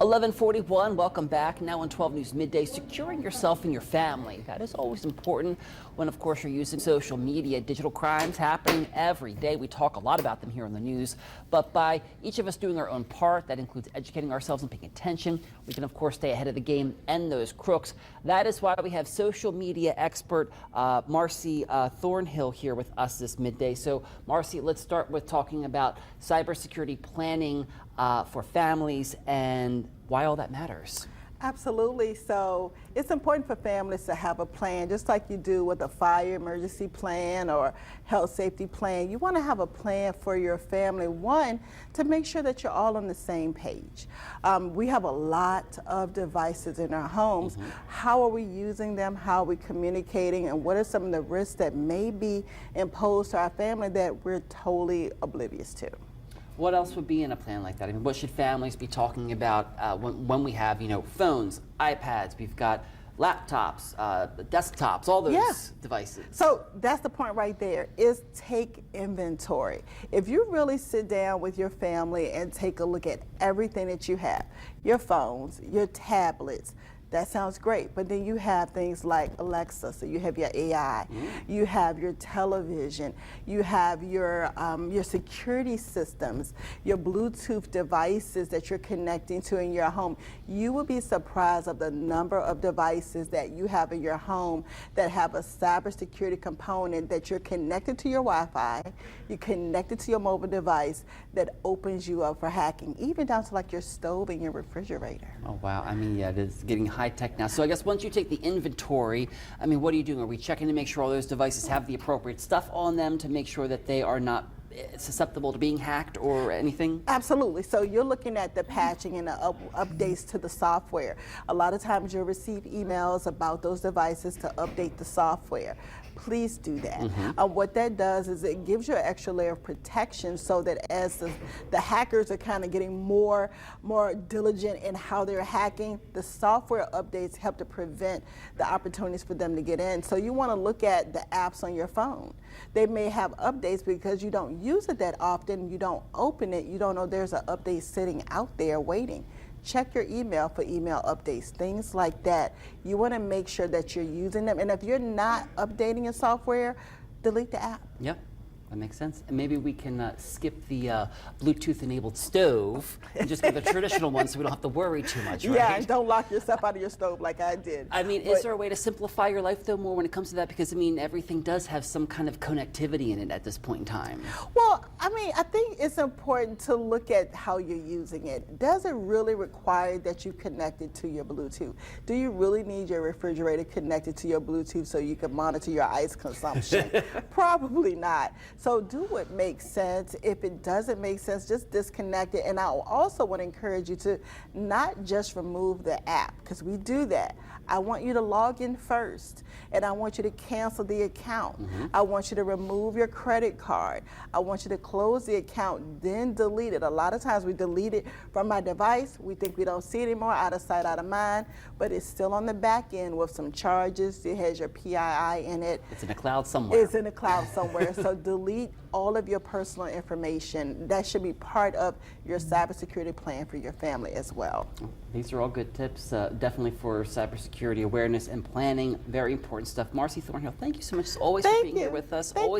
11:41, welcome back. Now on 12 News Midday, securing yourself and your family. That is always important when, of course, you're using social media. Digital crimes happening every day. We talk a lot about them here on the news, but by each of us doing our own part, that includes educating ourselves and paying attention, we can, of course, stay ahead of the game and those crooks. That is why we have social media expert Marcy Thornhill here with us this midday. So, Marcy, let's start with talking about cybersecurity planning for families and why all that matters. Absolutely. So it's important for families to have a plan, just like you do with a fire emergency plan or health safety plan. You want to have a plan for your family, one, to make sure that you're all on the same page. We have a lot of devices in our homes. How are we using them? How are we communicating? And what are some of the risks that may be imposed to our family that we're totally oblivious to? What else would be in a plan like that? I mean, what should families be talking about when we have, phones, iPads, we've got laptops, desktops, all those devices? So that's the point right there, is take inventory. If you really sit down with your family and take a look at everything that you have, your phones, your tablets, that sounds great, but then you have things like Alexa, so you have your AI, you have your television, you have your security systems, your Bluetooth devices that you're connecting to in your home. You will be surprised of the number of devices that you have in your home that have a cybersecurity component that you're connected to your Wi-Fi, you're connected to your mobile device that opens you up for hacking, even down to like your stove and your refrigerator. Oh wow, I mean, yeah, it is getting high tech now. So I guess once you take the inventory, I mean, what are you doing? Are we checking to make sure all those devices have the appropriate stuff on them to make sure that they are not susceptible to being hacked or anything? Absolutely. So you're looking at the patching and the updates to the software. A lot of times you'll receive emails about those devices to update the software. Please do that. What that does is it gives you an extra layer of protection so that as the hackers are kind of getting more diligent in how they're hacking, the software updates help to prevent the opportunities for them to get in. So you want to look at the apps on your phone. They may have updates because you don't use it that often, you don't open it, you don't know there's an update sitting out there waiting. Check your email for email updates, things like that. You want to make sure that you're using them. And if you're not updating your software, delete the app. Yep, that makes sense. And maybe we can skip the Bluetooth-enabled stove and just get the traditional one so we don't have to worry too much, right? Yeah, and don't lock yourself out of your stove like I did. I mean, is there a way to simplify your life, though, more when it comes to that? Because, I mean, everything does have some kind of connectivity in it at this point in time. Well, I mean, I think it's important to look at how you're using it. Does it really require that you connect it to your Bluetooth? Do you really need your refrigerator connected to your Bluetooth so you can monitor your ice consumption? Probably not. So do what makes sense. If it doesn't make sense, just disconnect it. And I also want to encourage you to not just remove the app, because we do that. I want you to log in first, and I want you to cancel the account. I want you to remove your credit card. I want you to close the account, then delete it. A lot of times we delete it from my device. We think we don't see it anymore, out of sight, out of mind, but it's still on the back end with some charges. It has your PII in it. It's in the cloud somewhere. It's in the cloud somewhere. So delete all of your personal information. That should be part of your cybersecurity plan for your family as well. These are all good tips, definitely for cybersecurity awareness and planning. Very important stuff. Marcy Thornhill, thank you so much as always for being here with us. Always